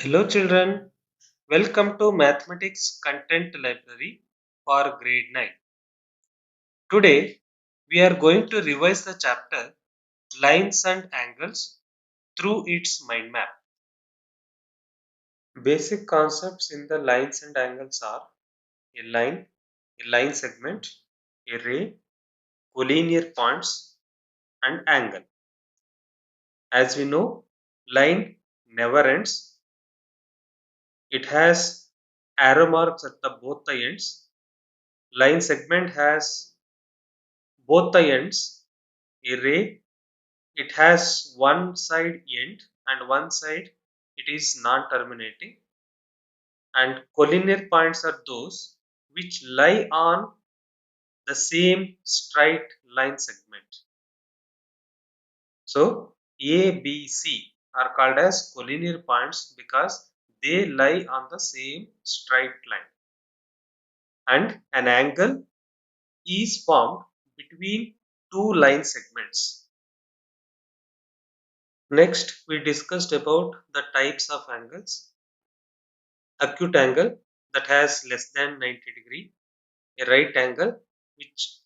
Hello children, welcome to Mathematics Content Library for grade 9. Today we are going to revise the chapter Lines and Angles through its mind map. Basic concepts in the lines and angles are a line segment, a ray, collinear points and angle. As we know, line never ends. It has arrow marks at both the ends. Line segment has both the ends. A ray, it has one side end and one side it is non-terminating, and collinear points are those which lie on the same straight line segment. So A, B, C are called as collinear points because they lie on the same straight line, and an angle is formed between two line segments. Next, we discussed about the types of angles. Acute angle that has less than 90 degree, a right angle which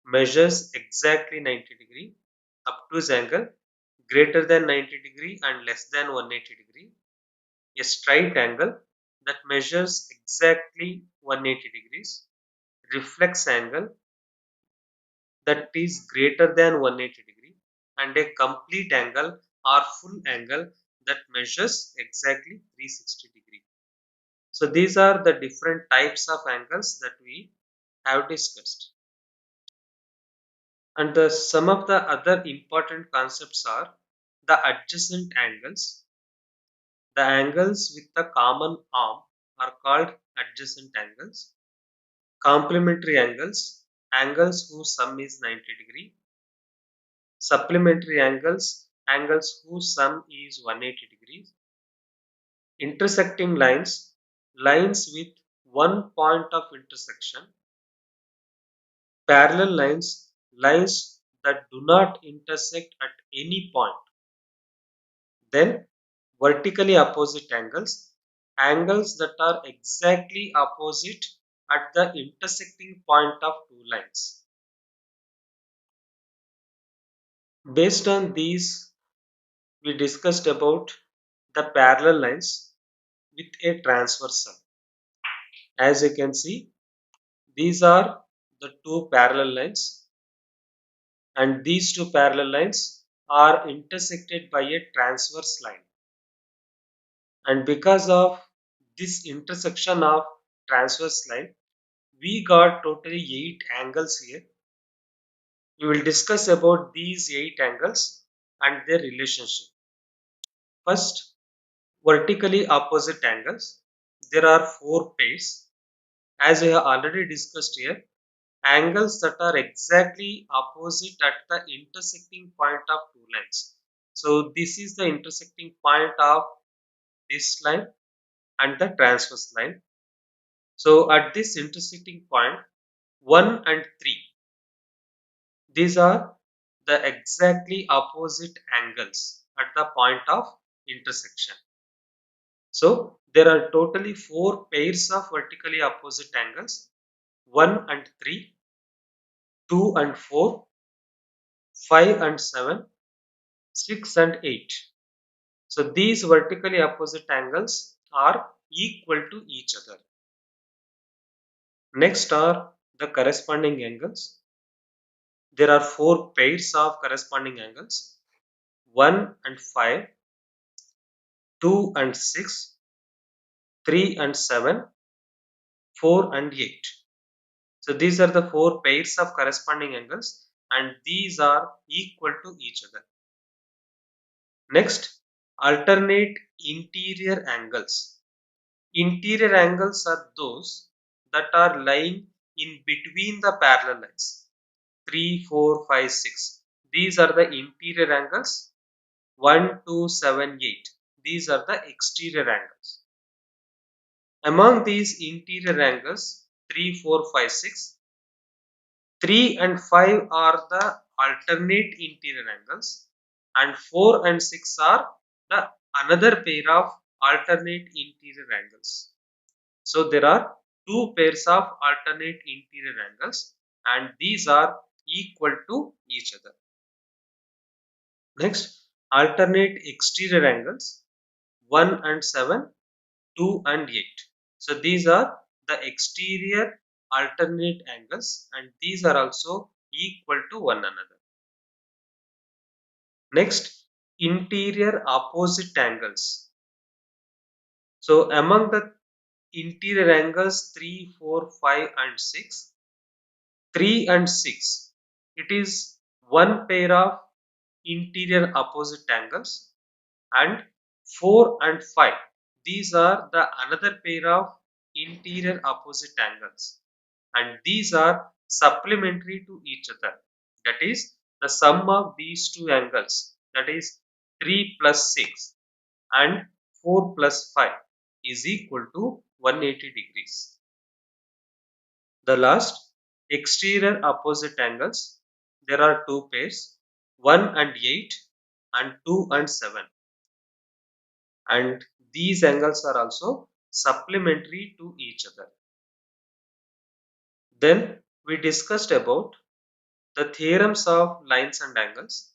measures exactly 90 degree, obtuse angle greater than 90 degree and less than 180 degree, a straight angle that measures exactly 180 degrees, reflex angle that is greater than 180 degree, and a complete angle or full angle that measures exactly 360 degree. So these are the different types of angles that we have discussed. And some of the other important concepts are the adjacent angles. The angles with the common arm are called adjacent angles. Complementary angles, angles whose sum is 90 degree. Supplementary angles, angles whose sum is 180 degrees. Intersecting lines, lines with one point of intersection. Parallel lines, lines that do not intersect at any point. Then vertically opposite angles, angles that are exactly opposite at the intersecting point of two lines. Based on these, we discussed about the parallel lines with a transversal. As you can see, these are the two parallel lines, and these two parallel lines are intersected by a transverse line. And because of this intersection of transverse line, we got totally 8 angles here. We will discuss about these 8 angles and their relationship. First, vertically opposite angles. There are 4 pairs. As we have already discussed here, angles that are exactly opposite at the intersecting point of two lines. So this is the intersecting point of this line and the transverse line. So at this intersecting point, 1 and 3, these are the exactly opposite angles at the point of intersection. So there are totally 4 pairs of vertically opposite angles: 1 and 3, 2 and 4, 5 and 7, 6 and 8. So these vertically opposite angles are equal to each other. Next are the corresponding angles. There are 4 pairs of corresponding angles: 1 and 5, 2 and 6, 3 and 7, 4 and 8. So these are the 4 pairs of corresponding angles, and these are equal to each other. Next, alternate interior angles. Interior angles are those that are lying in between the parallel lines. 3, 4, 5, 6. These are the interior angles. 1, 2, 7, 8. These are the exterior angles. Among these interior angles, 3, 4, 5, 6, 3 and 5 are the alternate interior angles, and 4 and 6 are the another pair of alternate interior angles. So there are two pairs of alternate interior angles and these are equal to each other. Next, alternate exterior angles 1 and 7, 2 and 8. So these are the exterior alternate angles and these are also equal to one another. Next, interior opposite angles. So among the interior angles 3, 4, 5 and 6, 3 and 6, it is one pair of interior opposite angles and 4 and 5, these are the another pair of interior opposite angles and these are supplementary to each other. That is the sum of these two angles, that is 3 plus 6 and 4 plus 5 is equal to 180 degrees. The last, exterior opposite angles, there are two pairs 1 and 8 and 2 and 7 and these angles are also supplementary to each other. Then we discussed about the theorems of lines and angles.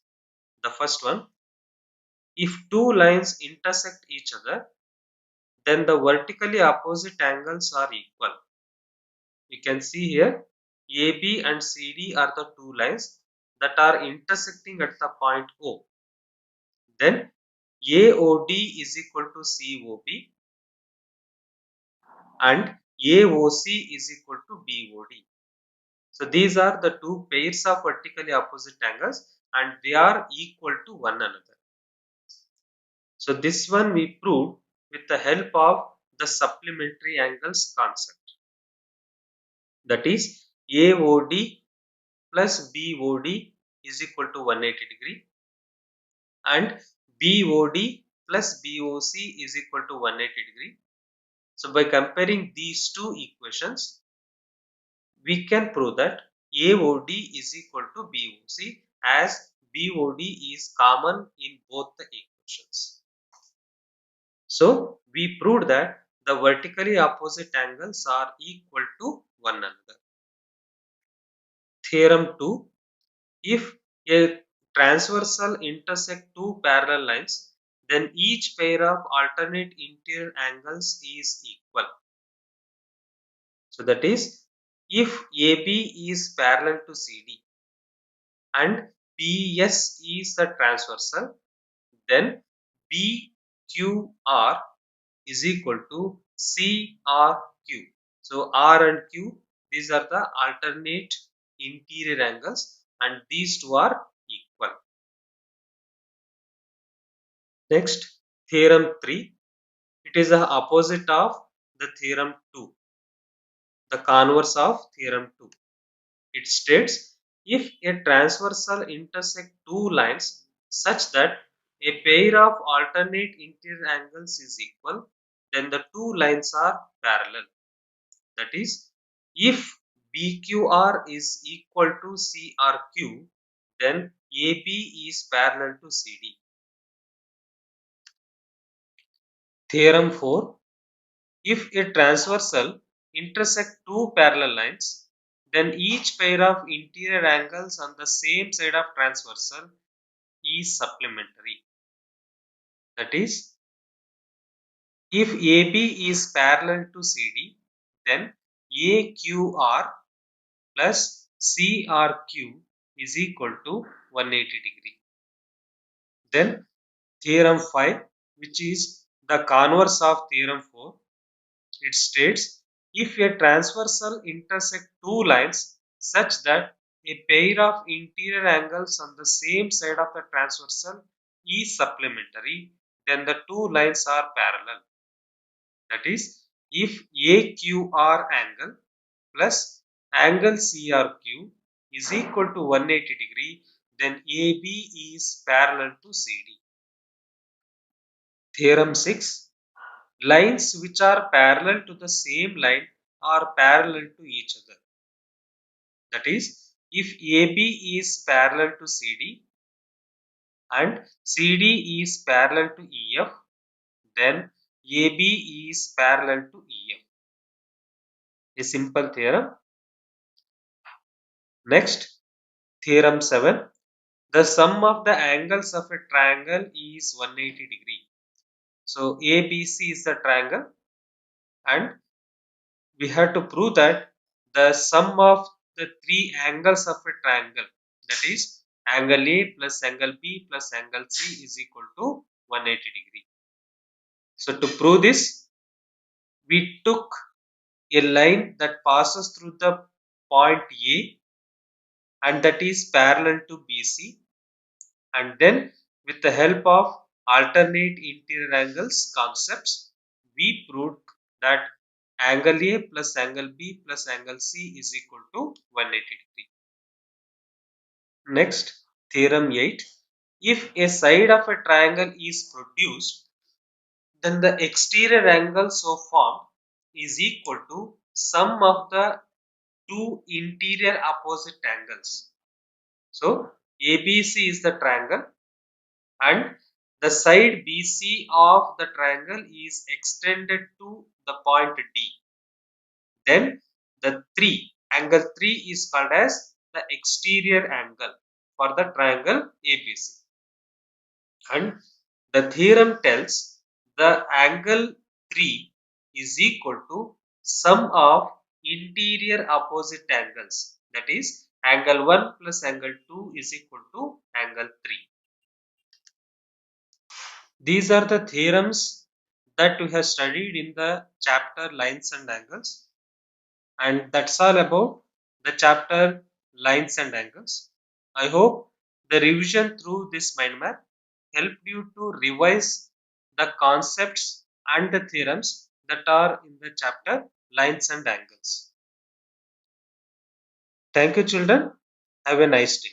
The first one, if two lines intersect each other, then the vertically opposite angles are equal. You can see here AB and CD are the two lines that are intersecting at the point O. Then AOD is equal to COB and AOC is equal to BOD. So these are the two pairs of vertically opposite angles and they are equal to one another. So this one we proved with the help of the supplementary angles concept. That is AOD plus BOD is equal to 180 degree and BOD plus BOC is equal to 180 degree. So by comparing these two equations, we can prove that AOD is equal to BOC as BOD is common in both the equations. So we proved that the vertically opposite angles are equal to one another. Theorem 2. If a transversal intersect two parallel lines, then each pair of alternate interior angles is equal. So that is, if AB is parallel to CD and PS is the transversal, then BQR is equal to CRQ. So R and Q, these are the alternate interior angles and these two are equal. Next, theorem 3. It is the opposite of the theorem 2, the converse of theorem 2. It states, if a transversal intersect two lines such that a pair of alternate interior angles is equal, then the two lines are parallel. That is, if BQR is equal to CRQ, then AB is parallel to CD. Theorem 4. If a transversal intersect two parallel lines, then each pair of interior angles on the same side of transversal is supplementary. That is, if AB is parallel to CD, then AQR plus CRQ is equal to 180 degree. Then theorem 5, which is the converse of theorem 4, it states, if a transversal intersect two lines such that a pair of interior angles on the same side of the transversal is supplementary, then the two lines are parallel. That is, if AQR angle plus angle CRQ is equal to 180 degree, then AB is parallel to CD. Theorem 6. Lines which are parallel to the same line are parallel to each other. That is, if AB is parallel to CD and CD is parallel to EF, then AB is parallel to EF. A simple theorem. Next, theorem 7. The sum of the angles of a triangle is 180 degree. So ABC is the triangle, and we have to prove that the sum of the three angles of a triangle, that is angle A plus angle B plus angle C, is equal to 180 degree. So to prove this, we took a line that passes through the point A and that is parallel to BC, and then with the help of alternate interior angles concepts, we proved that angle A plus angle B plus angle C is equal to 180 degree. Next, theorem 8. If a side of a triangle is produced, then the exterior angle so formed is equal to sum of the two interior opposite angles. So ABC is the triangle, and the side BC of the triangle is extended to the point D. Then the angle 3 is called as the exterior angle for the triangle ABC. And the theorem tells the angle 3 is equal to sum of interior opposite angles, that is angle 1 plus angle 2 is equal to angle 3. These are the theorems that we have studied in the chapter lines and angles, and that's all about the chapter lines and angles. I hope the revision through this mind map helped you to revise the concepts and the theorems that are in the chapter lines and angles. Thank you, children. Have a nice day.